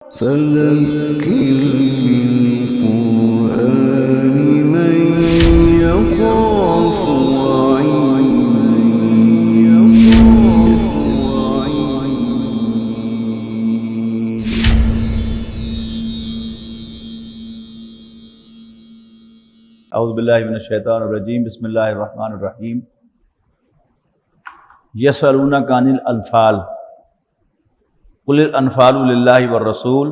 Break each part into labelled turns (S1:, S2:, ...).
S1: فذكر بالقرآن من يخاف
S2: اعوذ باللہ من الشیطان الرجیم بسم اللہ الرحمن الرحیم یسألونک عن الانفال قل الانفال للہ والرسول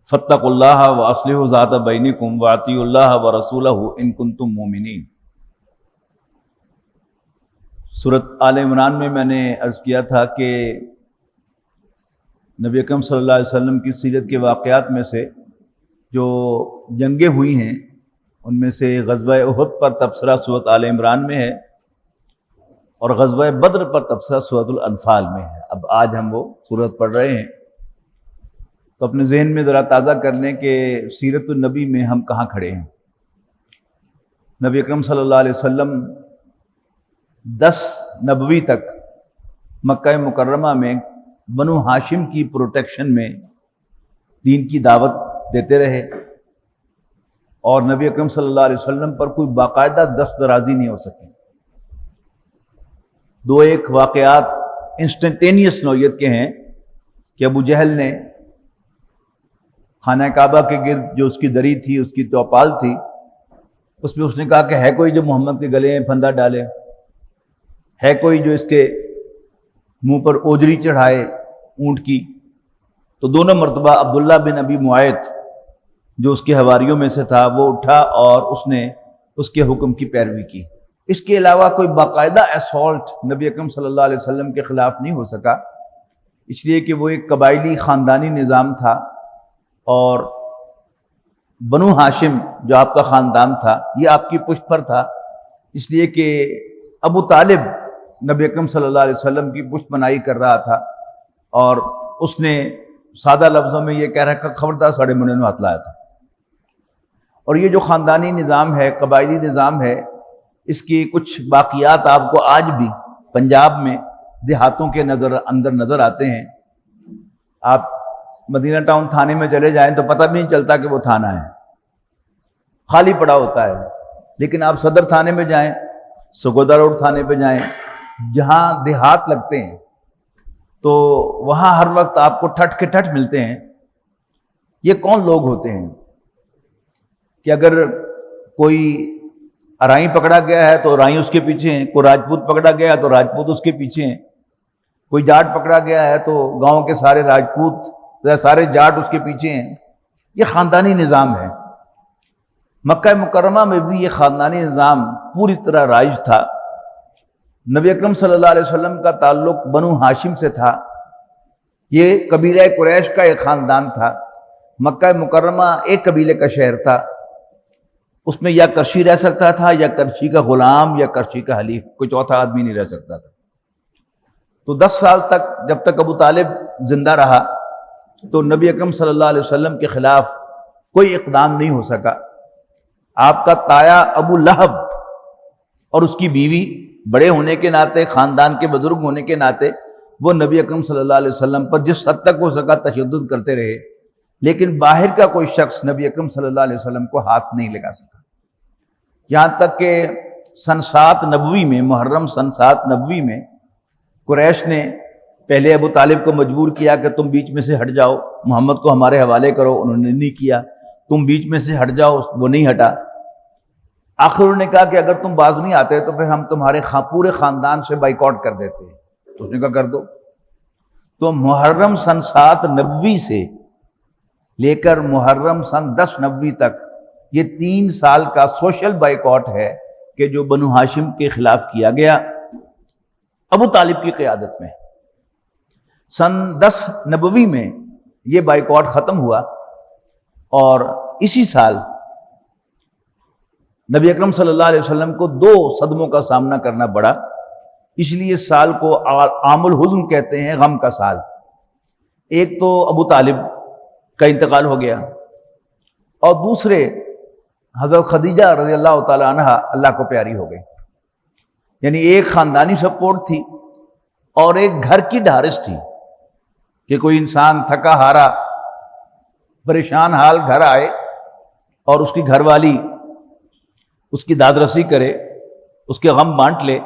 S2: فاتقوا اللہ واصلحوا ذات بینکم واطیعوا اللہ ورسولہ ان کنتم مؤمنین۔ سورۃ آل عمران میں نے عرض کیا تھا کہ نبی اکرم صلی اللہ علیہ وسلم کی سیرت کے واقعات میں سے جو جنگیں ہوئی ہیں ان میں سے غزوہ احد پر تبصرہ سورۃ آل عمران میں ہے اور غزوہ بدر پر تبصرہ سورۃ الانفال میں ہے۔ اب آج ہم وہ سورت پڑھ رہے ہیں تو اپنے ذہن میں ذرا تازہ کر لیں کہ سیرت النبی میں ہم کہاں کھڑے ہیں۔ نبی اکرم صلی اللہ علیہ وسلم 10 نبوی تک مکہ مکرمہ میں بنو ہاشم کی پروٹیکشن میں دین کی دعوت دیتے رہے اور نبی اکرم صلی اللہ علیہ وسلم پر کوئی باقاعدہ دست درازی نہیں ہو سکی۔ 2-1 واقعات انسٹنٹینیس نوعیت کے ہیں کہ ابو جہل نے خانہ کعبہ کے گرد جو اس کی دری تھی، اس کی چوپال تھی، اس میں اس نے کہا کہ ہے کوئی جو محمد کے گلے میں پھندا ڈالے، ہے کوئی جو اس کے منہ پر اوجری چڑھائے اونٹ کی۔ تو دونوں مرتبہ عبداللہ بن ابی معیط جو اس کے حواریوں میں سے تھا وہ اٹھا اور اس نے اس کے حکم کی پیروی کی۔ اس کے علاوہ کوئی باقاعدہ اسالٹ نبی اکرم صلی اللہ علیہ وسلم کے خلاف نہیں ہو سکا، اس لیے کہ وہ ایک قبائلی خاندانی نظام تھا اور بنو ہاشم جو آپ کا خاندان تھا یہ آپ کی پشت پر تھا، اس لیے کہ ابو طالب نبی اکرم صلی اللہ علیہ وسلم کی پشت بنائی کر رہا تھا اور اس نے سادہ لفظوں میں یہ کہہ رہا کہ خبردار ساڑے منہ میں ہاتھ لایا تھا۔ اور یہ جو خاندانی نظام ہے، قبائلی نظام ہے، اس کی کچھ باقیات آپ کو آج بھی پنجاب میں دیہاتوں کے اندر نظر آتے ہیں۔ آپ مدینہ ٹاؤن تھانے میں چلے جائیں تو پتہ بھی نہیں چلتا کہ وہ تھانہ ہے، خالی پڑا ہوتا ہے۔ لیکن آپ صدر تھانے میں جائیں، سگودا روڈ تھانے پہ جائیں، جہاں دیہات لگتے ہیں تو وہاں ہر وقت آپ کو ٹھٹ کے ٹھٹ ملتے ہیں۔ یہ کون لوگ ہوتے ہیں کہ اگر کوئی ارائی پکڑا گیا ہے تو ارائی اس کے پیچھے ہیں، کوئی راجپوت پکڑا گیا ہے تو راجپوت اس کے پیچھے ہیں، کوئی جاٹ پکڑا گیا ہے تو گاؤں کے سارے راجپوت سارے جاٹ اس کے پیچھے ہیں۔ یہ خاندانی نظام ہے۔ مکہ مکرمہ میں بھی یہ خاندانی نظام پوری طرح رائج تھا۔ نبی اکرم صلی اللہ علیہ وسلم کا تعلق بنو ہاشم سے تھا، یہ قبیلہ قریش کا ایک خاندان تھا۔ مکہ مکرمہ ایک قبیلے کا شہر تھا، اس میں یا کرشی رہ سکتا تھا یا کرشی کا غلام یا کرشی کا حلیف، کوئی چوتھا آدمی نہیں رہ سکتا تھا۔ تو 10 سال تک جب تک ابو طالب زندہ رہا تو نبی اکرم صلی اللہ علیہ وسلم کے خلاف کوئی اقدام نہیں ہو سکا۔ آپ کا تایا ابو لہب اور اس کی بیوی بڑے ہونے کے ناطے، خاندان کے بزرگ ہونے کے ناطے وہ نبی اکرم صلی اللہ علیہ وسلم پر جس حد تک ہو سکا تشدد کرتے رہے، لیکن باہر کا کوئی شخص نبی اکرم صلی اللہ علیہ وسلم کو ہاتھ نہیں لگا سکا۔ یہاں تک کہ سن 7 نبوی میں، محرم سن 7 نبوی میں قریش نے پہلے ابو طالب کو مجبور کیا کہ تم بیچ میں سے ہٹ جاؤ، محمد کو ہمارے حوالے کرو، انہوں نے نہیں کیا۔ تم بیچ میں سے ہٹ جاؤ، وہ نہیں ہٹا۔ آخر انہوں نے کہا کہ اگر تم باز نہیں آتے تو پھر ہم تمہارے پورے خاندان سے بائیکاٹ کر دیتے ہیں۔ تو اس نے کہا کر دو۔ تو محرم سن 7 نبوی سے لے کر محرم سن 10 نبوی تک یہ 3 سال کا سوشل بائیکاٹ ہے کہ جو بنو ہاشم کے خلاف کیا گیا ابو طالب کی قیادت میں۔ سن 10 نبوی میں یہ بائیکاٹ ختم ہوا اور اسی سال نبی اکرم صلی اللہ علیہ وسلم کو 2 صدموں کا سامنا کرنا پڑا، اس لیے اس سال کو عام الحزن کہتے ہیں، غم کا سال۔ ایک تو ابو طالب کا انتقال ہو گیا اور دوسرے حضرت خدیجہ رضی اللہ تعالی عنہ اللہ کو پیاری ہو گئی۔ یعنی ایک خاندانی سپورٹ تھی اور ایک گھر کی ڈھارس تھی کہ کوئی انسان تھکا ہارا پریشان حال گھر آئے اور اس کی گھر والی اس کی داد رسی کرے، اس کے غم بانٹ لے،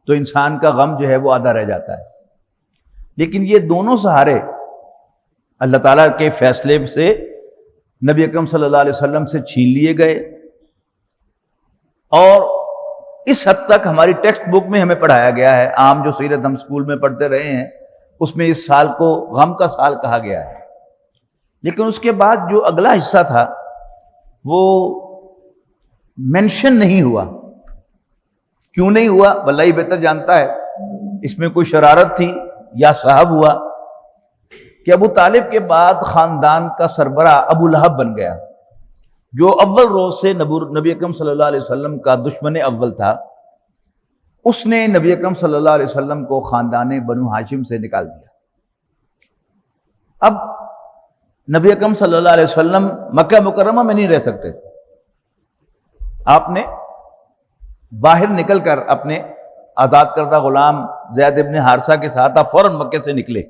S2: تو انسان کا غم جو ہے وہ آدھا رہ جاتا ہے۔ لیکن یہ دونوں سہارے اللہ تعالیٰ کے فیصلے سے نبی اکرم صلی اللہ علیہ وسلم سے چھین لیے گئے، اور اس حد تک ہماری ٹیکسٹ بک میں ہمیں پڑھایا گیا ہے، عام جو سیرت ہم اسکول میں پڑھتے رہے ہیں اس میں اس سال کو غم کا سال کہا گیا ہے۔ لیکن اس کے بعد جو اگلا حصہ تھا وہ مینشن نہیں ہوا۔ کیوں نہیں ہوا واللہ ہی بہتر جانتا ہے، اس میں کوئی شرارت تھی یا صاحب ہوا کہ ابو طالب کے بعد خاندان کا سربراہ ابو لہب بن گیا، جو اول روز سے نبی اکرم صلی اللہ علیہ وسلم کا دشمن اول تھا۔ اس نے نبی اکرم صلی اللہ علیہ وسلم کو خاندان بنو ہاشم سے نکال دیا۔ اب نبی اکرم صلی اللہ علیہ وسلم مکہ مکرمہ میں نہیں رہ سکتے، آپ نے باہر نکل کر اپنے آزاد کردہ غلام زید ابن حارثہ کے ساتھ آپ فوراً مکے سے نکلے،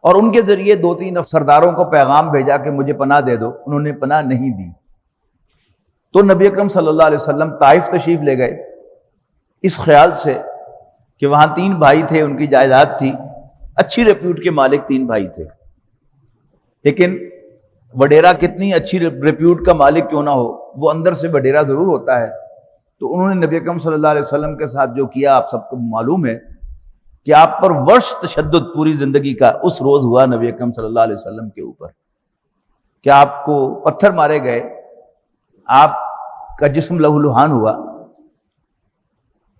S2: اور ان کے ذریعے 2-3 سرداروں کو پیغام بھیجا کہ مجھے پناہ دے دو، انہوں نے پناہ نہیں دی۔ تو نبی اکرم صلی اللہ علیہ وسلم طائف تشریف لے گئے اس خیال سے کہ وہاں 3 بھائی تھے، ان کی جائیداد تھی، اچھی ریپیوٹ کے مالک 3 بھائی تھے۔ لیکن وڈیرا کتنی اچھی ریپیوٹ کا مالک کیوں نہ ہو، وہ اندر سے وڈیرا ضرور ہوتا ہے۔ تو انہوں نے نبی اکرم صلی اللہ علیہ وسلم کے ساتھ جو کیا آپ سب کو معلوم ہے کہ آپ پر ورش تشدد پوری زندگی کا اس روز ہوا نبی اکرم صلی اللہ علیہ وسلم کے اوپر، کہ آپ کو پتھر مارے گئے، آپ کا جسم لہو لہان ہوا،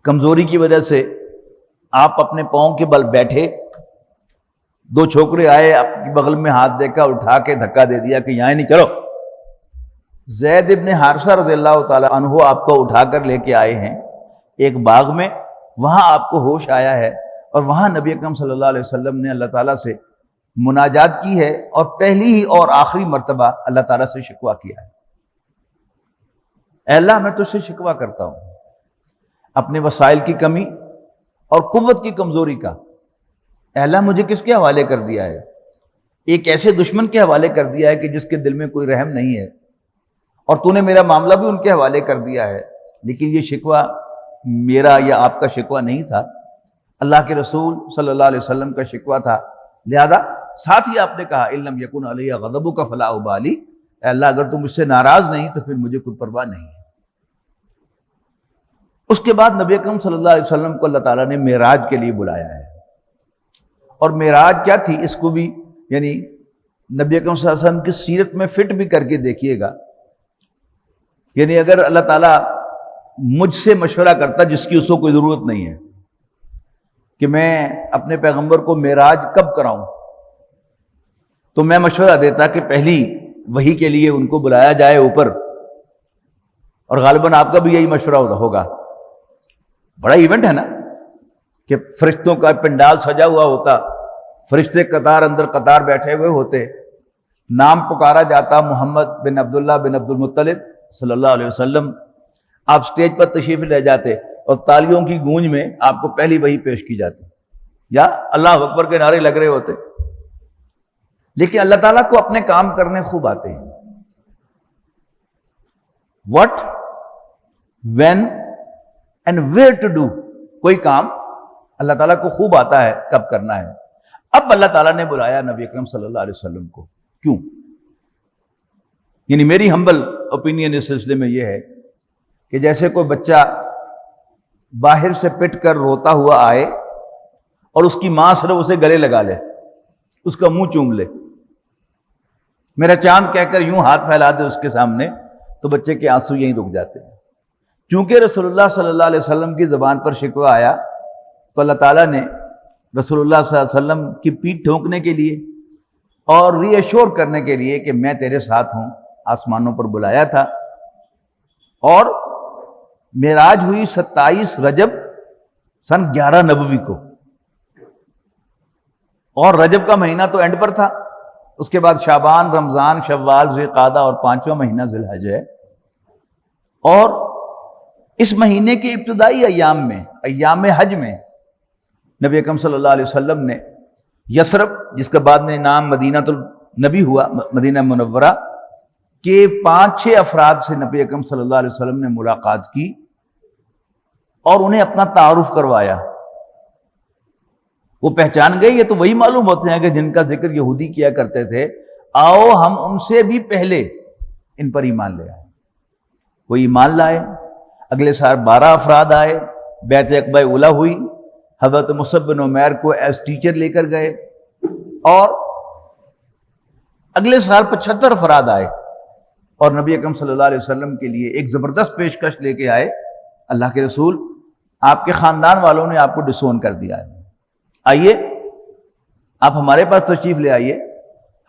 S2: کمزوری کی وجہ سے آپ اپنے پاؤں کے بل بیٹھے، 2 چھوکرے آئے، آپ کی بغل میں ہاتھ دیکھا، اٹھا کے دھکا دے دیا کہ یہاں نہیں چلو۔ زید ابن حارثہ رضی اللہ تعالی عنہ آپ کو اٹھا کر لے کے آئے ہیں ایک باغ میں، وہاں آپ کو ہوش آیا ہے، اور وہاں نبی اکرم صلی اللہ علیہ وسلم نے اللہ تعالیٰ سے مناجات کی ہے، اور پہلی ہی اور آخری مرتبہ اللہ تعالیٰ سے شکوہ کیا ہے۔ اے اللہ، میں تجھ سے شکوہ کرتا ہوں اپنے وسائل کی کمی اور قوت کی کمزوری کا۔ اے اللہ، مجھے کس کے حوالے کر دیا ہے؟ ایک ایسے دشمن کے حوالے کر دیا ہے کہ جس کے دل میں کوئی رحم نہیں ہے، اور تو نے میرا معاملہ بھی ان کے حوالے کر دیا ہے۔ لیکن یہ شکوہ میرا یا آپ کا شکوہ نہیں تھا، اللہ کے رسول صلی اللہ علیہ وسلم کا شکوہ تھا، لہذا ساتھ ہی آپ نے کہا اِن لم یکن علی غضبک فلا ابالی، اے اللہ اگر تم مجھ سے ناراض نہیں تو پھر مجھے کوئی پرواہ نہیں ہے۔ اس کے بعد نبی اکرم صلی اللہ علیہ وسلم کو اللہ تعالیٰ نے معراج کے لیے بلایا ہے، اور معراج کیا تھی اس کو بھی یعنی نبی اکرم صلی اللہ علیہ وسلم کی سیرت میں فٹ بھی کر کے دیکھیے گا۔ یعنی اگر اللہ تعالیٰ مجھ سے مشورہ کرتا، جس کی اس کو کوئی ضرورت نہیں ہے، کہ میں اپنے پیغمبر کو معراج کب کراؤں، تو میں مشورہ دیتا کہ پہلی وحی کے لیے ان کو بلایا جائے اوپر، اور غالباً آپ کا بھی یہی مشورہ ہوگا۔ بڑا ایونٹ ہے نا کہ فرشتوں کا پنڈال سجا ہوا ہوتا، فرشتے قطار اندر قطار بیٹھے ہوئے ہوتے، نام پکارا جاتا محمد بن عبداللہ بن عبد المطلب صلی اللہ علیہ وسلم، آپ سٹیج پر تشریف لے جاتے اور تالیوں کی گونج میں آپ کو پہلی وحی پیش کی جاتی، یا اللہ اکبر کے نعرے لگ رہے ہوتے۔ لیکن اللہ تعالیٰ کو اپنے کام کرنے خوب آتے ہیں۔ What, when and where to do، کوئی کام اللہ تعالیٰ کو خوب آتا ہے کب کرنا ہے۔ اب اللہ تعالیٰ نے بلایا نبی اکرم صلی اللہ علیہ وسلم کو، کیوں؟ یعنی میری ہمبل اوپینین اس سلسلے میں یہ ہے کہ جیسے کوئی بچہ باہر سے پٹ کر روتا ہوا آئے اور اس کی ماں صرف اسے گلے لگا لے، اس کا منہ چوم لے، میرا چاند کہہ کر یوں ہاتھ پھیلا دے اس کے سامنے، تو بچے کے آنسو یہیں رک جاتے ہیں۔ چونکہ رسول اللہ صلی اللہ علیہ وسلم کی زبان پر شکوہ آیا تو اللہ تعالیٰ نے رسول اللہ صلی اللہ علیہ وسلم کی پیٹھ ٹھونکنے کے لیے اور ری ایشور کرنے کے لیے کہ میں تیرے ساتھ ہوں، آسمانوں پر بلایا تھا۔ اور معراج ہوئی 27 رجب سن 11 نبوی کو، اور رجب کا مہینہ تو اینڈ پر تھا، اس کے بعد شعبان، رمضان، شوال، ذی القعدہ اور 5واں مہینہ ذی الحج ہے۔ اور اس مہینے کے ابتدائی ایام میں، ایام حج میں، نبی اکرم صلی اللہ علیہ وسلم نے یثرب، جس کا بعد میں نام مدینہ نبی ہوا مدینہ منورہ کہ 5-6 افراد سے نبی اکرم صلی اللہ علیہ وسلم نے ملاقات کی اور انہیں اپنا تعارف کروایا. وہ پہچان گئے. یہ تو وہی معلوم ہوتے ہیں کہ جن کا ذکر یہودی کیا کرتے تھے آؤ ہم ان سے بھی پہلے ان پر ایمان لے آئے. وہ ایمان لائے. اگلے سال 12 افراد آئے. بیعت عقبہ اولیٰ ہوئی. حضرت مصعب بن عمیر کو ایز ٹیچر لے کر گئے اور اگلے سال 75 افراد آئے اور نبی اکرم صلی اللہ علیہ وسلم کے لیے ایک زبردست پیشکش لے کے آئے. اللہ کے رسول آپ کے خاندان والوں نے آپ کو ڈسون کر دیا ہے, آئیے آپ ہمارے پاس تشریف لے آئیے,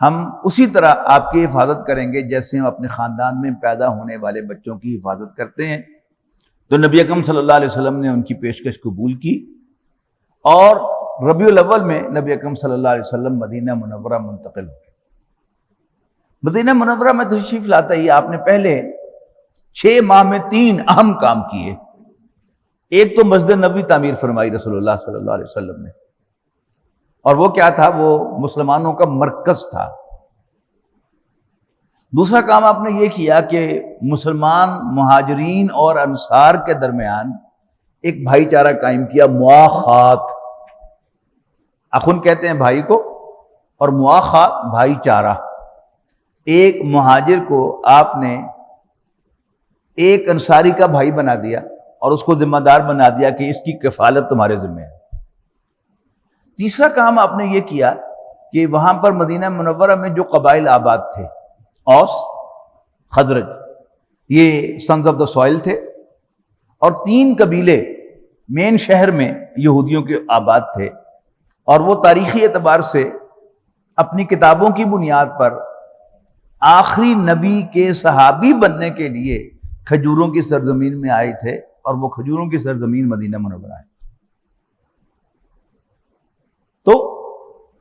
S2: ہم اسی طرح آپ کی حفاظت کریں گے جیسے ہم اپنے خاندان میں پیدا ہونے والے بچوں کی حفاظت کرتے ہیں. تو نبی اکرم صلی اللہ علیہ وسلم نے ان کی پیشکش قبول کی اور ربیع الاول میں نبی اکرم صلی اللہ علیہ وسلم مدینہ منورہ منتقل ہو گئے. مدینہ منورہ میں تشریف لاتا ہی آپ نے پہلے 6 ماہ میں 3 اہم کام کیے. ایک تو مسجد نبوی تعمیر فرمائی رسول اللہ صلی اللہ علیہ وسلم نے, اور وہ کیا تھا, وہ مسلمانوں کا مرکز تھا. دوسرا کام آپ نے یہ کیا کہ مسلمان مہاجرین اور انصار کے درمیان ایک بھائی چارہ قائم کیا, مواخات. اخن کہتے ہیں بھائی کو, اور مواخات بھائی چارہ. ایک مہاجر کو آپ نے ایک انصاری کا بھائی بنا دیا اور اس کو ذمہ دار بنا دیا کہ اس کی کفالت تمہارے ذمہ ہے. تیسرا کام آپ نے یہ کیا کہ وہاں پر مدینہ منورہ میں جو قبائل آباد تھے, اوس, خزرج, یہ سنز آف دا سوائل تھے, اور 3 قبیلے مین شہر میں یہودیوں کے آباد تھے, اور وہ تاریخی اعتبار سے اپنی کتابوں کی بنیاد پر آخری نبی کے صحابی بننے کے لیے کھجوروں کی سرزمین میں آئے تھے, اور وہ کھجوروں کی سرزمین مدینہ منورہ ہے. تو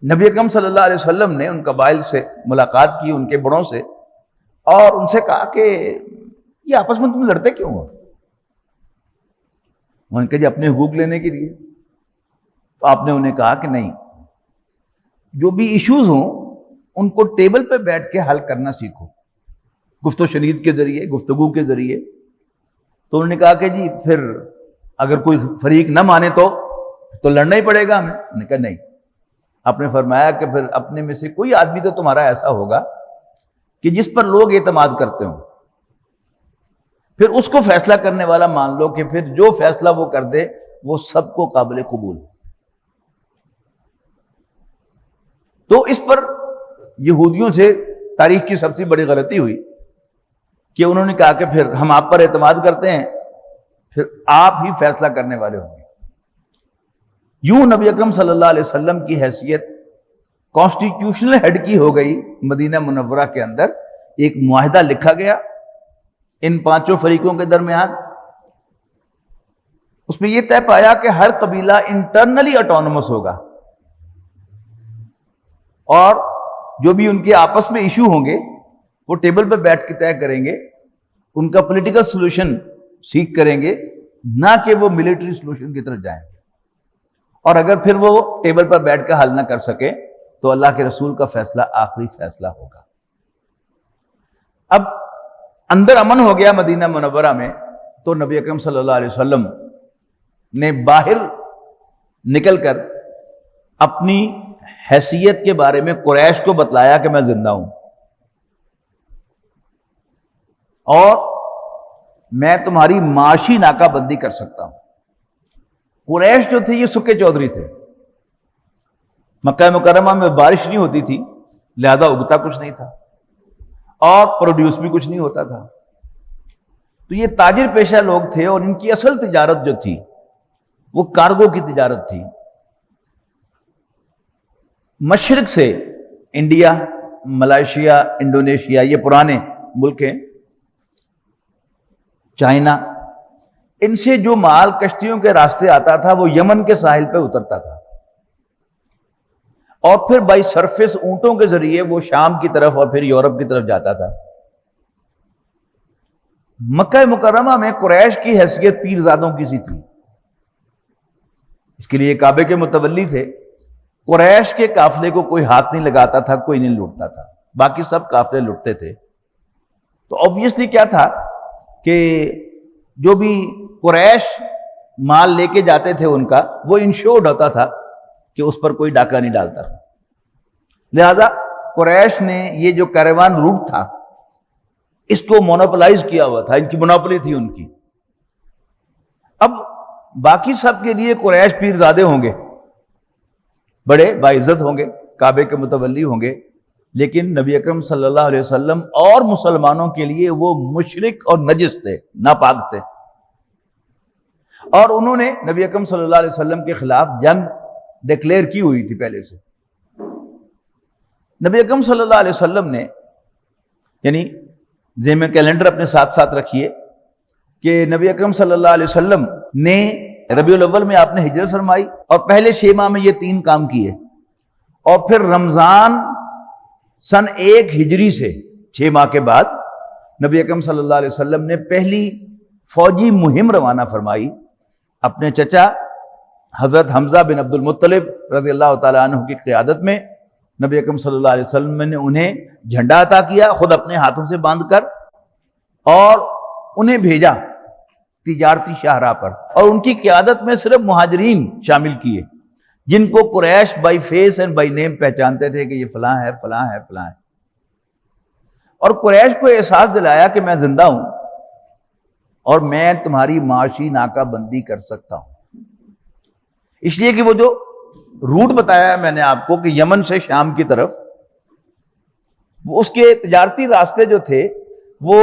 S2: نبی اکرم صلی اللہ علیہ وسلم نے ان قبائل سے ملاقات کی, ان کے بڑوں سے, اور ان سے کہا کہ یہ آپس میں تم لڑتے کیوں ہو؟ انہوں نے کہا جی اپنے حقوق لینے کے لیے. تو آپ نے انہیں کہا کہ نہیں, جو بھی ایشوز ہوں ان کو ٹیبل پہ بیٹھ کے حل کرنا سیکھو, گفت و شنید کے ذریعے, گفتگو کے ذریعے. تو انہوں نے کہا کہ جی پھر اگر کوئی فریق نہ مانے تو لڑنا ہی پڑے گا ہمیں. انہوں نے کہا نہیں. آپ نے فرمایا کہ پھر اپنے میں سے کوئی آدمی تو تمہارا ایسا ہوگا کہ جس پر لوگ اعتماد کرتے ہوں, پھر اس کو فیصلہ کرنے والا مان لو کہ پھر جو فیصلہ وہ کر دے وہ سب کو قابل قبول. تو اس پر یہودیوں سے تاریخ کی سب سے بڑی غلطی ہوئی کہ انہوں نے کہا کہ پھر ہم آپ پر اعتماد کرتے ہیں, پھر آپ ہی فیصلہ کرنے والے ہوں گے. یوں نبی اکرم صلی اللہ علیہ وسلم کی حیثیت کانسٹیٹیوشنل ہیڈ کی ہو گئی. مدینہ منورہ کے اندر ایک معاہدہ لکھا گیا ان 5 فریقوں کے درمیان. اس میں یہ طے پایا کہ ہر قبیلہ انٹرنلی اٹونومس ہوگا, اور جو بھی ان کے آپس میں ایشو ہوں گے وہ ٹیبل پہ بیٹھ کے طے کریں گے, ان کا پولیٹیکل سولوشن سیکھ کریں گے, نہ کہ وہ ملٹری سولوشن کی طرف جائیں. اور اگر پھر وہ ٹیبل پر بیٹھ کے حل نہ کر سکے تو اللہ کے رسول کا فیصلہ آخری فیصلہ ہوگا. اب اندر امن ہو گیا مدینہ منورہ میں, تو نبی اکرم صلی اللہ علیہ وسلم نے باہر نکل کر اپنی حیثیت کے بارے میں قریش کو بتلایا کہ میں زندہ ہوں اور میں تمہاری معاشی ناکہ بندی کر سکتا ہوں. قریش جو تھے یہ سکے چودھری تھے. مکہ مکرمہ میں بارش نہیں ہوتی تھی, لہذا اگتا کچھ نہیں تھا اور پروڈیوس بھی کچھ نہیں ہوتا تھا. تو یہ تاجر پیشہ لوگ تھے, اور ان کی اصل تجارت جو تھی وہ کارگو کی تجارت تھی. مشرق سے انڈیا, ملائیشیا, انڈونیشیا, یہ پرانے ملک ہیں, چائنا, ان سے جو مال کشتیوں کے راستے آتا تھا وہ یمن کے ساحل پہ اترتا تھا, اور پھر بائی سرفیس اونٹوں کے ذریعے وہ شام کی طرف اور پھر یورپ کی طرف جاتا تھا. مکہ مکرمہ میں قریش کی حیثیت پیرزادوں کی سی تھی, اس کے لیے کعبے کے متولی تھے. قریش کے قافلے کو کوئی ہاتھ نہیں لگاتا تھا، کوئی نہیں لوٹتا تھا، باقی سب قافلے لوٹتے تھے۔ تو آبویسلی کیا تھا کہ جو بھی قریش مال لے کے جاتے تھے ان کا، وہ انشورڈ ہوتا تھا کہ اس پر کوئی ڈاکہ نہیں ڈالتا تھا۔ لہذا قریش نے یہ جو کیروان روٹ تھا اس کو مونوپلائز کیا ہوا تھا، ان کی مونوپلی تھی ان کی۔ اب باقی سب کے لیے قریش پیرزادے ہوں گے، بڑے باعزت ہوں گے، کعبے کے متولی ہوں گے، لیکن نبی اکرم صلی اللہ علیہ وسلم اور مسلمانوں کے لیے وہ مشرک اور نجس تھے، ناپاک تھے، اور انہوں نے نبی اکرم صلی اللہ علیہ وسلم کے خلاف جنگ ڈکلیئر کی ہوئی تھی پہلے سے۔ نبی اکرم صلی اللہ علیہ وسلم نے، یعنی ذہن میں کیلنڈر اپنے ساتھ ساتھ رکھیے کہ نبی اکرم صلی اللہ علیہ وسلم نے ربیع الاول میں آپ نے ہجرت فرمائی، اور پہلے 6 ماہ میں یہ 3 کام کیے، اور پھر رمضان سن 1 ہجری سے 6 ماہ کے بعد نبی اکرم صلی اللہ علیہ وسلم نے پہلی فوجی مہم روانہ فرمائی اپنے چچا حضرت حمزہ بن عبد المطلب رضی اللہ تعالیٰ عنہ کی قیادت میں۔ نبی اکرم صلی اللہ علیہ وسلم نے انہیں جھنڈا عطا کیا، خود اپنے ہاتھوں سے باندھ کر، اور انہیں بھیجا تجارتی شاہراہ پر، اور ان کی قیادت میں صرف مہاجرین شامل کیے جن کو قریش by face and by name پہچانتے تھے کہ یہ فلاں ہے فلاں ہے فلاں ہے، اور قریش کو احساس دلایا کہ میں زندہ ہوں اور میں تمہاری معاشی ناکہ بندی کر سکتا ہوں۔ اس لیے کہ وہ جو روٹ بتایا ہے میں نے آپ کو کہ یمن سے شام کی طرف، وہ اس کے تجارتی راستے جو تھے وہ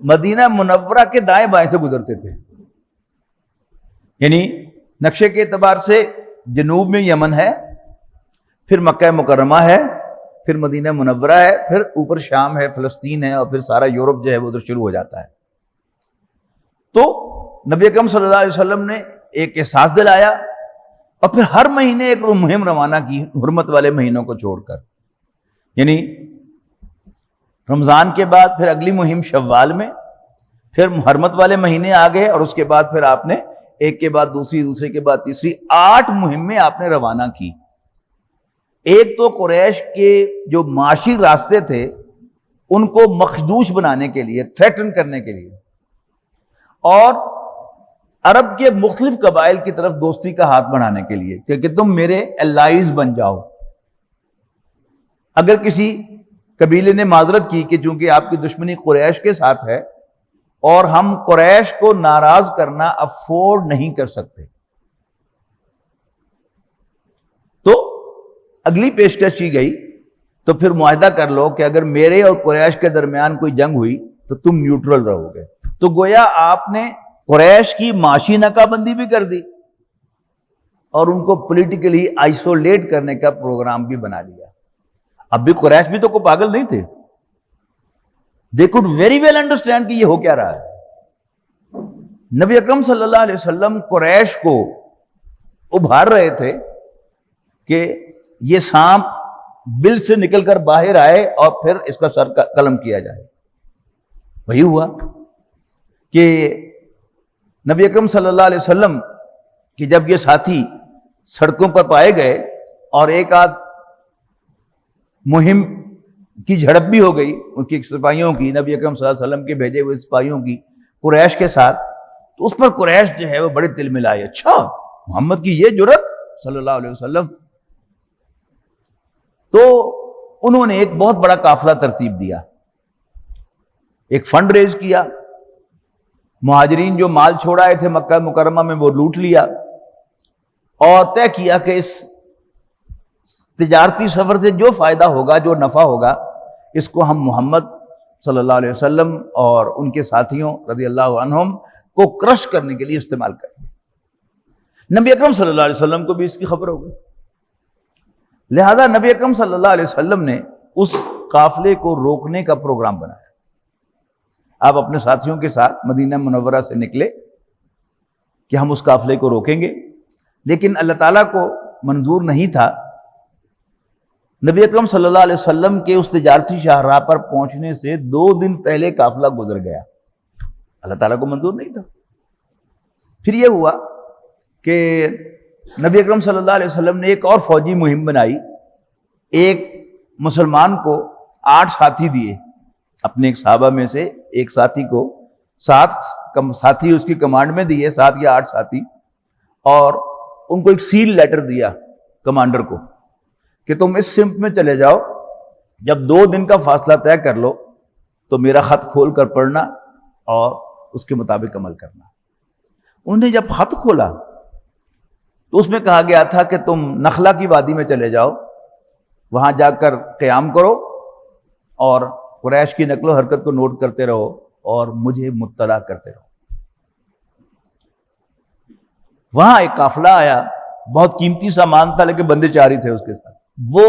S2: مدینہ منورہ کے دائیں بائیں سے گزرتے تھے، یعنی نقشے کے اعتبار سے جنوب میں یمن ہے، پھر مکہ مکرمہ ہے، پھر مدینہ منورہ ہے، پھر اوپر شام ہے، فلسطین ہے، اور پھر سارا یورپ جو ہے وہ ادھر شروع ہو جاتا ہے۔ تو نبی اکرم صلی اللہ علیہ وسلم نے ایک احساس دلایا، اور پھر ہر مہینے ایک مہم روانہ کی حرمت والے مہینوں کو چھوڑ کر، یعنی رمضان کے بعد پھر اگلی مہم شوال میں، پھر حرمت والے مہینے آ گئے، اور اس کے بعد پھر آپ نے ایک کے بعد دوسری، دوسرے کے بعد تیسری 8 مہمیں آپ نے روانہ کی۔ ایک تو قریش کے جو معاشی راستے تھے ان کو مخدوش بنانے کے لیے، تھریٹن کرنے کے لیے، اور عرب کے مختلف قبائل کی طرف دوستی کا ہاتھ بڑھانے کے لیے کہ تم میرے الائز بن جاؤ۔ اگر کسی قبیلے نے معذرت کی کہ چونکہ آپ کی دشمنی قریش کے ساتھ ہے اور ہم قریش کو ناراض کرنا افورڈ نہیں کر سکتے، تو اگلی پیشکش کی گئی تو پھر معاہدہ کر لو کہ اگر میرے اور قریش کے درمیان کوئی جنگ ہوئی تو تم نیوٹرل رہو گے۔ تو گویا آپ نے قریش کی معاشی ناکہ بندی بھی کر دی اور ان کو پولیٹیکلی آئسولیٹ کرنے کا پروگرام بھی بنا لیا۔ اب بھی قریش بھی تو کوئی پاگل نہیں تھے، they could very well understand کہ یہ ہو کیا رہا ہے۔ نبی اکرم صلی اللہ علیہ وسلم قریش کو ابھار رہے تھے کہ یہ سانپ بل سے نکل کر باہر آئے اور پھر اس کا سر قلم کیا جائے۔ وہی ہوا کہ نبی اکرم صلی اللہ علیہ وسلم کہ جب یہ ساتھی سڑکوں پر پائے گئے اور ایک آدھ مہم کی جھڑپ بھی ہو گئی ان کی سپاہیوں کی، نبی اکرم صلی اللہ علیہ وسلم کے بھیجے ہوئے سپاہیوں کی قریش کے ساتھ، تو اس پر قریش جو ہے وہ بڑے دل میں لائے، اچھا محمد کی یہ جرأت صلی اللہ علیہ وسلم۔ تو انہوں نے ایک بہت بڑا قافلہ ترتیب دیا، ایک فنڈ ریز کیا، مہاجرین جو مال چھوڑ آئے تھے مکہ مکرمہ میں وہ لوٹ لیا، اور طے کیا کہ اس تجارتی سفر سے جو فائدہ ہوگا، جو نفع ہوگا، اس کو ہم محمد صلی اللہ علیہ وسلم اور ان کے ساتھیوں رضی اللہ عنہم کو کرش کرنے کے لیے استعمال کریں۔ نبی اکرم صلی اللہ علیہ وسلم کو بھی اس کی خبر ہو گئی، لہذا نبی اکرم صلی اللہ علیہ وسلم نے اس قافلے کو روکنے کا پروگرام بنایا۔ آپ اپنے ساتھیوں کے ساتھ مدینہ منورہ سے نکلے کہ ہم اس قافلے کو روکیں گے، لیکن اللہ تعالیٰ کو منظور نہیں تھا۔ نبی اکرم صلی اللہ علیہ وسلم کے اس تجارتی شاہراہ پر پہنچنے سے 2 دن پہلے قافلہ گزر گیا، اللہ تعالیٰ کو منظور نہیں تھا۔ پھر یہ ہوا کہ نبی اکرم صلی اللہ علیہ وسلم نے ایک اور فوجی مہم بنائی، ایک مسلمان کو 8 ساتھی دیے، اپنے ایک صحابہ میں سے ایک ساتھی کو 7 ساتھی اس کی کمانڈ میں دیے، 7 یا 8 ساتھی، اور ان کو ایک سیل لیٹر دیا کمانڈر کو کہ تم اس سمت میں چلے جاؤ، جب 2 دن کا فاصلہ طے کر لو تو میرا خط کھول کر پڑھنا اور اس کے مطابق عمل کرنا۔ انہوں نے جب خط کھولا تو اس میں کہا گیا تھا کہ تم نخلا کی وادی میں چلے جاؤ، وہاں جا کر قیام کرو اور قریش کی نقل و حرکت کو نوٹ کرتے رہو اور مجھے مطلع کرتے رہو۔ وہاں ایک قافلہ آیا، بہت قیمتی سامان تھا لیکن بندے 4 ہی تھے اس کے ساتھ۔ وہ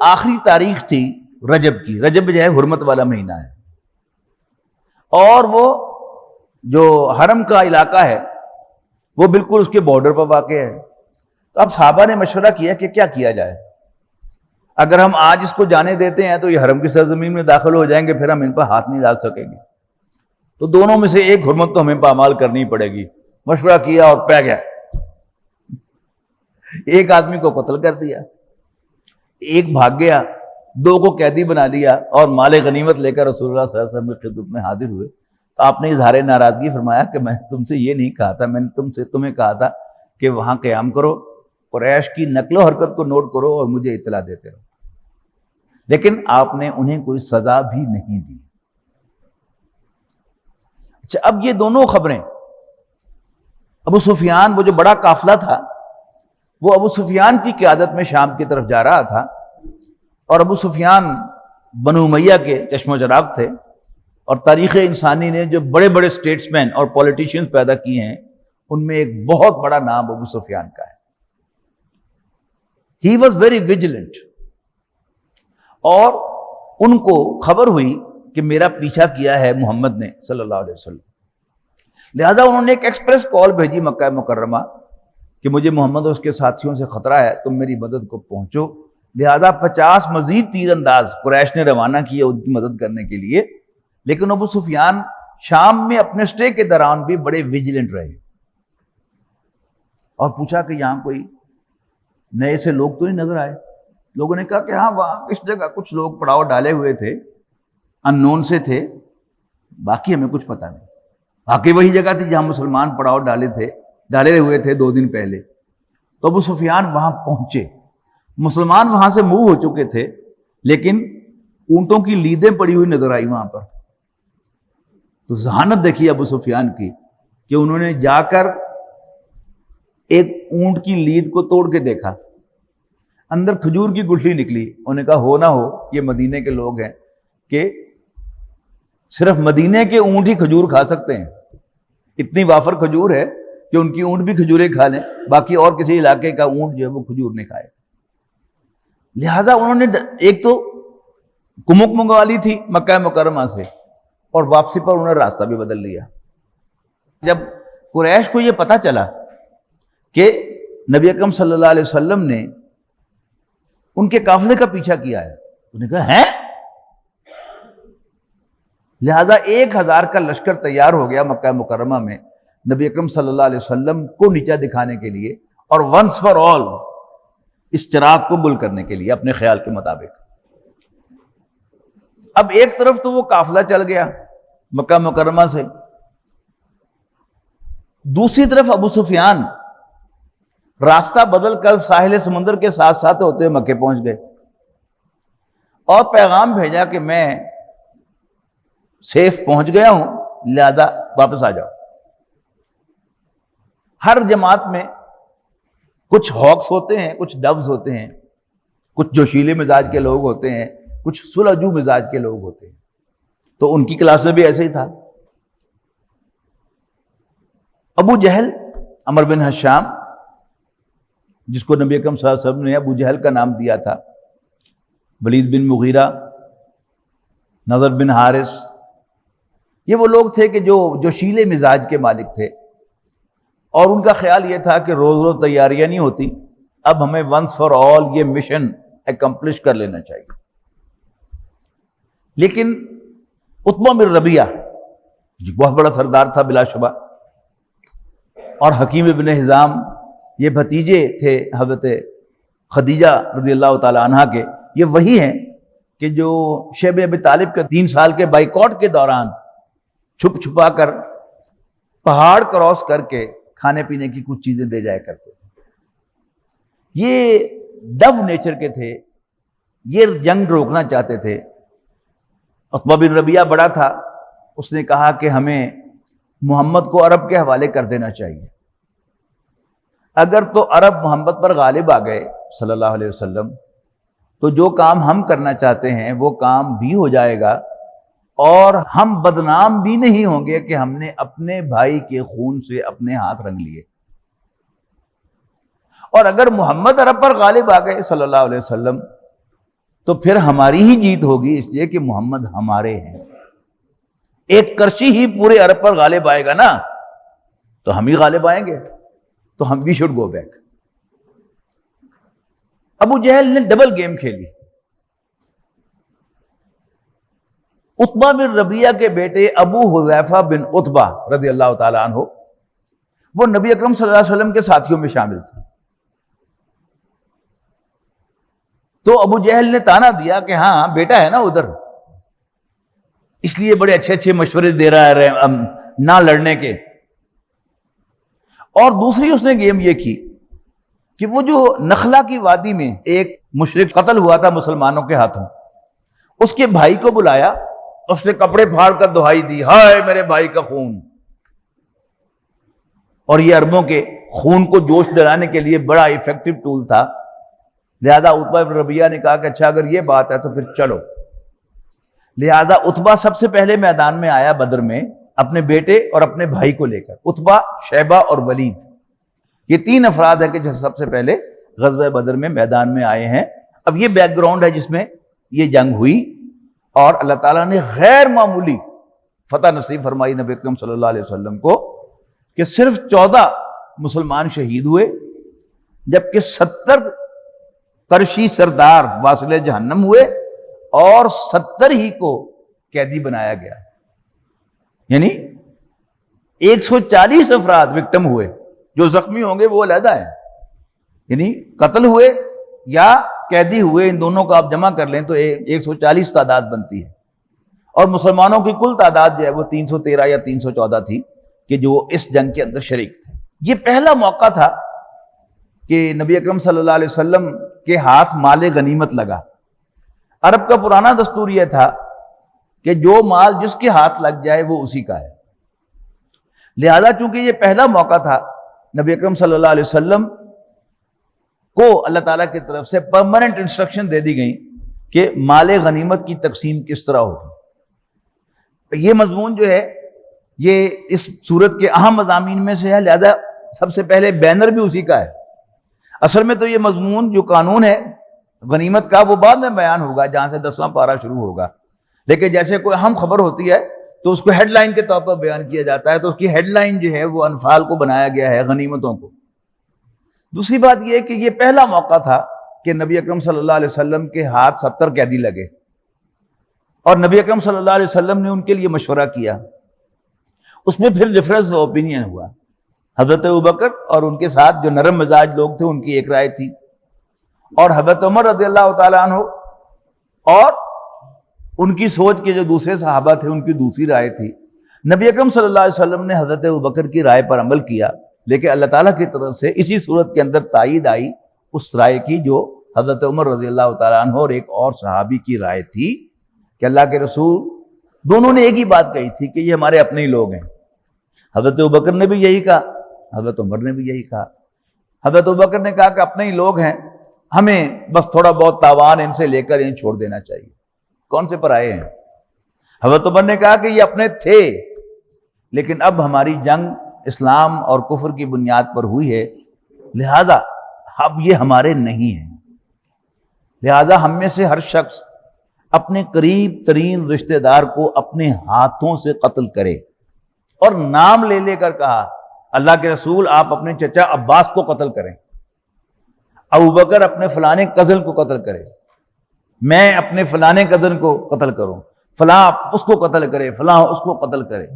S2: آخری تاریخ تھی رجب کی، رجب جو ہے حرمت والا مہینہ ہے، اور وہ جو حرم کا علاقہ ہے وہ بالکل اس کے بارڈر پر واقع ہے۔ تو اب صحابہ نے مشورہ کیا کہ کیا کیا جائے، اگر ہم آج اس کو جانے دیتے ہیں تو یہ حرم کی سرزمین میں داخل ہو جائیں گے، پھر ہم ان پر ہاتھ نہیں ڈال سکیں گے، تو دونوں میں سے ایک حرمت تو ہمیں پامال کرنی پڑے گی۔ مشورہ کیا اور پہ گیا، ایک آدمی کو قتل کر دیا، ایک بھاگ گیا، 2 کو قیدی بنا لیا اور مال غنیمت لے کر رسول اللہ صلی اللہ علیہ وسلم کی خدمت میں حاضر ہوئے۔ تو آپ نے اظہار ناراضگی فرمایا کہ میں تم سے یہ نہیں کہا تھا، میں نے تمہیں کہا تھا کہ وہاں قیام کرو، قریش کی نقل و حرکت کو نوٹ کرو اور مجھے اطلاع دیتے رہو، لیکن آپ نے انہیں کوئی سزا بھی نہیں دی۔ اچھا، اب یہ دونوں خبریں، ابو سفیان وہ جو بڑا قافلہ تھا وہ ابو سفیان کی قیادت میں شام کی طرف جا رہا تھا، اور ابو سفیان بنو امیہ کے چشم و چراغ تھے، اور تاریخ انسانی نے جو بڑے بڑے سٹیٹسمین اور پولیٹیشینز پیدا کیے ہیں ان میں ایک بہت بڑا نام ابو سفیان کا ہے۔ ہی واز ویری ویجیلنٹ، اور ان کو خبر ہوئی کہ میرا پیچھا کیا ہے محمد نے صلی اللہ علیہ وسلم، لہذا انہوں نے ایک ایکسپریس کال بھیجی مکہ مکرمہ کہ مجھے محمد اور اس کے ساتھیوں سے خطرہ ہے، تم میری مدد کو پہنچو۔ لہذا 50 مزید تیر انداز قریش نے روانہ کیے ان کی مدد کرنے کے لیے، لیکن ابو سفیان شام میں اپنے سٹے کے دوران بھی بڑے ویجیلنٹ رہے، اور پوچھا کہ یہاں کوئی نئے سے لوگ تو نہیں نظر آئے؟ لوگوں نے کہا کہ ہاں وہاں اس جگہ کچھ لوگ پڑاؤ ڈالے ہوئے تھے، ان نون سے تھے، باقی ہمیں کچھ پتہ نہیں۔ باقی وہی جگہ تھی جہاں مسلمان پڑاؤ ڈالے ہوئے تھے 2 دن پہلے۔ تو ابو سفیان وہاں پہنچے، مسلمان وہاں سے موو ہو چکے تھے، لیکن اونٹوں کی لیدیں پڑی ہوئی نظر آئی وہاں پر۔ تو ذہانت دیکھی ابو سفیان کی کہ انہوں نے جا کر ایک اونٹ کی لید کو توڑ کے دیکھا، اندر کھجور کی گٹھلی نکلی۔ انہوں نے کہا ہو نہ ہو یہ مدینے کے لوگ ہیں کہ صرف مدینے کے اونٹ ہی کھجور کھا سکتے ہیں، اتنی وافر کھجور ہے کہ ان کی اونٹ بھی کھجوریں کھا لیں، باقی اور کسی علاقے کا اونٹ جو ہے وہ کھجور نہیں کھائے۔ لہذا انہوں نے ایک تو کمک منگوا لی تھی مکہ مکرمہ سے، اور واپسی پر انہوں نے راستہ بھی بدل لیا۔ جب قریش کو یہ پتہ چلا کہ نبی اکرم صلی اللہ علیہ وسلم نے ان کے قافلے کا پیچھا کیا ہے، انہوں نے کہا ہیں؟ لہذا 1000 کا لشکر تیار ہو گیا مکہ مکرمہ میں نبی اکرم صلی اللہ علیہ وسلم کو نیچا دکھانے کے لیے، اور ونس فار آل اس چراغ کو گل کرنے کے لیے اپنے خیال کے مطابق۔ اب ایک طرف تو وہ قافلہ چل گیا مکہ مکرمہ سے، دوسری طرف ابو سفیان راستہ بدل کر ساحل سمندر کے ساتھ ساتھ ہوتے ہوئے مکے پہنچ گئے، اور پیغام بھیجا کہ میں سیف پہنچ گیا ہوں، لہذا واپس آ جاؤ۔ ہر جماعت میں کچھ ہاکس ہوتے ہیں، کچھ ڈوز ہوتے ہیں، کچھ جوشیلے مزاج کے لوگ ہوتے ہیں، کچھ سلجو مزاج کے لوگ ہوتے ہیں، تو ان کی کلاس میں بھی ایسے ہی تھا۔ ابو جہل عمر بن حشام، جس کو نبی اکرم صلی اللہ علیہ وسلم نے ابو جہل کا نام دیا تھا، ولید بن مغیرہ، نضر بن حارث، یہ وہ لوگ تھے کہ جو جوشیلے مزاج کے مالک تھے، اور ان کا خیال یہ تھا کہ روز روز تیاریاں نہیں ہوتی، اب ہمیں ونس فار آل یہ مشن اکمپلش کر لینا چاہیے۔ لیکن عتبہ بن ربیعہ جو بہت بڑا سردار تھا بلا شبہ، اور حکیم ابن حزام یہ بھتیجے تھے حضرت خدیجہ رضی اللہ تعالی عنہا کے، یہ وہی ہیں کہ جو شیب ابی طالب کے 3 سال کے بائیکاٹ کے دوران چھپ چھپا کر پہاڑ کراس کر کے کھانے پینے کی کچھ چیزیں دے جایا کرتے تھے۔ یہ ڈف نیچر کے تھے، یہ جنگ روکنا چاہتے تھے۔ عتبہ بن ربیعہ بڑا تھا، اس نے کہا کہ ہمیں محمد کو عرب کے حوالے کر دینا چاہیے، اگر تو عرب محمد پر غالب آ گئے صلی اللہ علیہ وسلم تو جو کام ہم کرنا چاہتے ہیں وہ کام بھی ہو جائے گا، اور ہم بدنام بھی نہیں ہوں گے کہ ہم نے اپنے بھائی کے خون سے اپنے ہاتھ رنگ لیے۔ اور اگر محمد عرب پر غالب آ گئے صلی اللہ علیہ وسلم تو پھر ہماری ہی جیت ہوگی، اس لیے کہ محمد ہمارے ہیں۔ ایک کرشی ہی پورے عرب پر غالب آئے گا نا تو ہم ہی غالب آئیں گے، تو ہم وی شوڈ گو بیک۔ ابو جہل نے ڈبل گیم کھیلی۔ عتبہ بن ربیعہ کے بیٹے ابو حذیفہ بن عتبہ رضی اللہ تعالی عنہ وہ نبی اکرم صلی اللہ علیہ وسلم کے ساتھیوں میں شامل تھے۔ تو ابو جہل نے تانا دیا کہ ہاں بیٹا ہے نا ادھر، اس لیے بڑے اچھے اچھے مشورے دے رہا ہے نہ لڑنے کے۔ اور دوسری اس نے گیم یہ کی کہ وہ جو نخلا کی وادی میں ایک مشرک قتل ہوا تھا مسلمانوں کے ہاتھوں، اس کے بھائی کو بلایا، اس نے کپڑے پھاڑ کر دہائی دی، ہائے میرے بھائی کا خون۔ اور یہ عربوں کے خون کو جوش دلانے کے لیے بڑا ایفیکٹو ٹول تھا، لہذا عتبہ بن ربیعہ نے کہا کہ اچھا اگر یہ بات ہے تو پھر چلو۔ لہذا عتبہ سب سے پہلے میدان میں آیا بدر میں اپنے بیٹے اور اپنے بھائی کو لے کر، عتبہ، شیبہ اور ولید، یہ 3 افراد ہیں کہ جو سب سے پہلے غزوہ بدر میں میدان میں آئے ہیں۔ اب یہ بیک گراؤنڈ ہے جس میں یہ جنگ ہوئی، اور اللہ تعالیٰ نے غیر معمولی فتح نصیب فرمائی نبی اکرم صلی اللہ علیہ وسلم کو کہ صرف 14 مسلمان شہید ہوئے، جبکہ 70 قرشی سردار واصل جہنم ہوئے اور 70 ہی کو قیدی بنایا گیا، یعنی 140 افراد وکٹم ہوئے، جو زخمی ہوں گے وہ علیحدہ ہیں، یعنی قتل ہوئے یا قیدی ہوئے، ان دونوں کو آپ جمع کر لیں تو 140 تعداد بنتی ہے۔ اور مسلمانوں کی کل تعداد جو ہے وہ 313 یا 314 تھی کہ جو اس جنگ کے اندر شریک تھے۔ یہ پہلا موقع تھا کہ نبی اکرم صلی اللہ علیہ وسلم کے ہاتھ مال غنیمت لگا۔ عرب کا پرانا دستور یہ تھا کہ جو مال جس کے ہاتھ لگ جائے وہ اسی کا ہے، لہذا چونکہ یہ پہلا موقع تھا، نبی اکرم صلی اللہ علیہ وسلم کو اللہ تعالیٰ کی طرف سے پرماننٹ انسٹرکشن دے دی گئی کہ مال غنیمت کی تقسیم کس طرح ہوگی۔ یہ مضمون جو ہے یہ اس سورت کے اہم مضامین میں سے ہے، لہذا سب سے پہلے بینر بھی اسی کا ہے۔ اصل میں تو یہ مضمون جو قانون ہے غنیمت کا وہ بعد میں بیان ہوگا، جہاں سے 10واں پارہ شروع ہوگا، لیکن جیسے کوئی اہم خبر ہوتی ہے تو اس کو ہیڈ لائن کے طور پر بیان کیا جاتا ہے، تو اس کی ہیڈ لائن جو ہے وہ انفال کو بنایا گیا ہے، غنیمتوں کو۔ دوسری بات یہ کہ یہ پہلا موقع تھا کہ نبی اکرم صلی اللہ علیہ وسلم کے ہاتھ 70 قیدی لگے، اور نبی اکرم صلی اللہ علیہ وسلم نے ان کے لیے مشورہ کیا۔ اس میں پھر ڈفرینس آف اوپینین ہوا، حضرت ابوبکر اور ان کے ساتھ جو نرم مزاج لوگ تھے ان کی ایک رائے تھی، اور حضرت عمر رضی اللہ تعالیٰ عنہ اور ان کی سوچ کے جو دوسرے صحابہ تھے ان کی دوسری رائے تھی۔ نبی اکرم صلی اللہ علیہ وسلم نے حضرت ابوبکر کی رائے پر عمل کیا، لیکن اللہ تعالیٰ کی طرف سے اسی صورت کے اندر تائید آئی اس رائے کی جو حضرت عمر رضی اللہ تعالیٰ عنہ اور ایک اور صحابی کی رائے تھی کہ اللہ کے رسول دونوں نے ایک ہی بات کہی تھی کہ یہ ہمارے اپنے ہی لوگ ہیں۔ حضرت ابوبکر نے بھی یہی کہا، حضرت عمر نے بھی یہی کہا۔ حضرت ابوبکر نے کہا کہ اپنے ہی لوگ ہیں، ہمیں بس تھوڑا بہت تاوان ان سے لے کر انہیں چھوڑ دینا چاہیے۔ کون سے پر آئے ہیں؟ حضرت عمر نے کہا کہ یہ اپنے تھے، لیکن اب ہماری جنگ اسلام اور کفر کی بنیاد پر ہوئی ہے، لہذا اب یہ ہمارے نہیں ہیں، لہذا ہم میں سے ہر شخص اپنے قریب ترین رشتہ دار کو اپنے ہاتھوں سے قتل کرے، اور نام لے لے کر کہا اللہ کے رسول آپ اپنے چچا عباس کو قتل کریں، ابوبکر اپنے فلانے کزن کو قتل کرے، میں اپنے فلانے کزن کو قتل کروں، فلاں اس کو قتل کرے، فلاں اس کو قتل کرے۔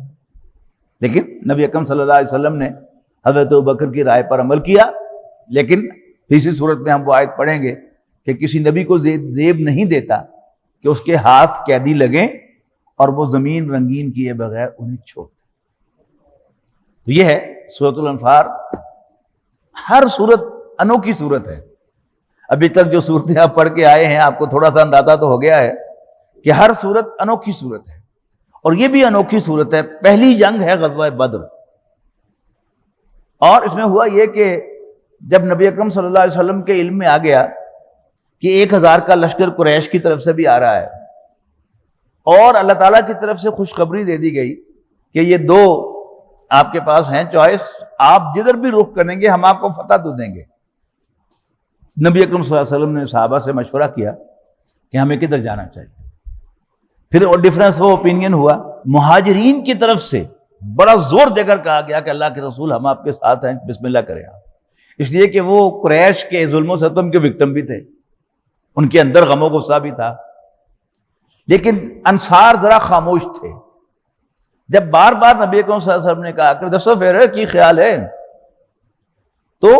S2: لیکن نبی اکرم صلی اللہ علیہ وسلم نے حضرت ابوبکر کی رائے پر عمل کیا، لیکن اسی صورت میں ہم وہ آیت پڑھیں گے کہ کسی نبی کو زیب نہیں دیتا کہ اس کے ہاتھ قیدی لگیں اور وہ زمین رنگین کیے بغیر انہیں چھوڑ دیں۔ تو یہ ہے سورۃ الانفال۔ ہر صورت انوکھی صورت ہے۔ ابھی تک جو صورتیں آپ پڑھ کے آئے ہیں آپ کو تھوڑا سا اندازہ تو ہو گیا ہے کہ ہر صورت انوکھی صورت ہے، اور یہ بھی انوکھی صورت ہے۔ پہلی جنگ ہے غزوہ بدر، اور اس میں ہوا یہ کہ جب نبی اکرم صلی اللہ علیہ وسلم کے علم میں آ گیا کہ 1000 کا لشکر قریش کی طرف سے بھی آ رہا ہے، اور اللہ تعالیٰ کی طرف سے خوشخبری دے دی گئی کہ یہ دو آپ کے پاس ہیں چوائس، آپ جدھر بھی رخ کریں گے ہم آپ کو فتح تو دیں گے۔ نبی اکرم صلی اللہ علیہ وسلم نے صحابہ سے مشورہ کیا کہ ہمیں کدھر جانا چاہیے۔ پھر وہ ڈفرنس، وہ اوپینین ہوا، مہاجرین کی طرف سے بڑا زور دے کر کہا گیا کہ اللہ کے رسول ہم آپ کے ساتھ ہیں، بسم اللہ کریں آپ، اس لیے کہ وہ قریش کے ظلم و ستم کے وکٹم بھی تھے، ان کے اندر غم و غصہ بھی تھا۔ لیکن انصار ذرا خاموش تھے۔ جب بار بار نبی اکرم صلی اللہ علیہ وسلم نے کہا کہ دسو پھر کی خیال ہے، تو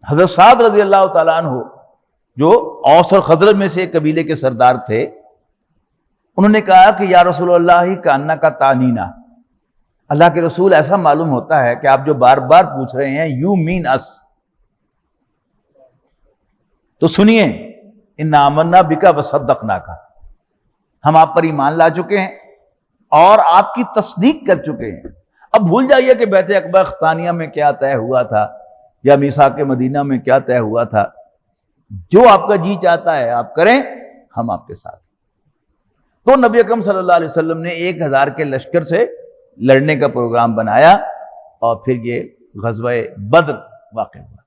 S2: حضرت سعد رضی اللہ تعالیٰ عنہ جو اوس اور خزرج میں سے ایک قبیلے کے سردار تھے، انہوں نے کہا کہ یا رسول اللہ کاننا کا تانینا، اللہ کے رسول ایسا معلوم ہوتا ہے کہ آپ جو بار بار پوچھ رہے ہیں یو مین اس، تو سنیے، انا آمنا بکا وصدقناک، ہم آپ پر ایمان لا چکے ہیں اور آپ کی تصدیق کر چکے ہیں۔ اب بھول جائیے کہ بیعت عقبہ ثانیہ میں کیا طے ہوا تھا یا میثاق مدینہ میں کیا طے ہوا تھا، جو آپ کا جی چاہتا ہے آپ کریں، ہم آپ کے ساتھ۔ تو نبی اکرم صلی اللہ علیہ وسلم نے 1000 کے لشکر سے لڑنے کا پروگرام بنایا، اور پھر یہ غزوہ بدر واقع ہوا۔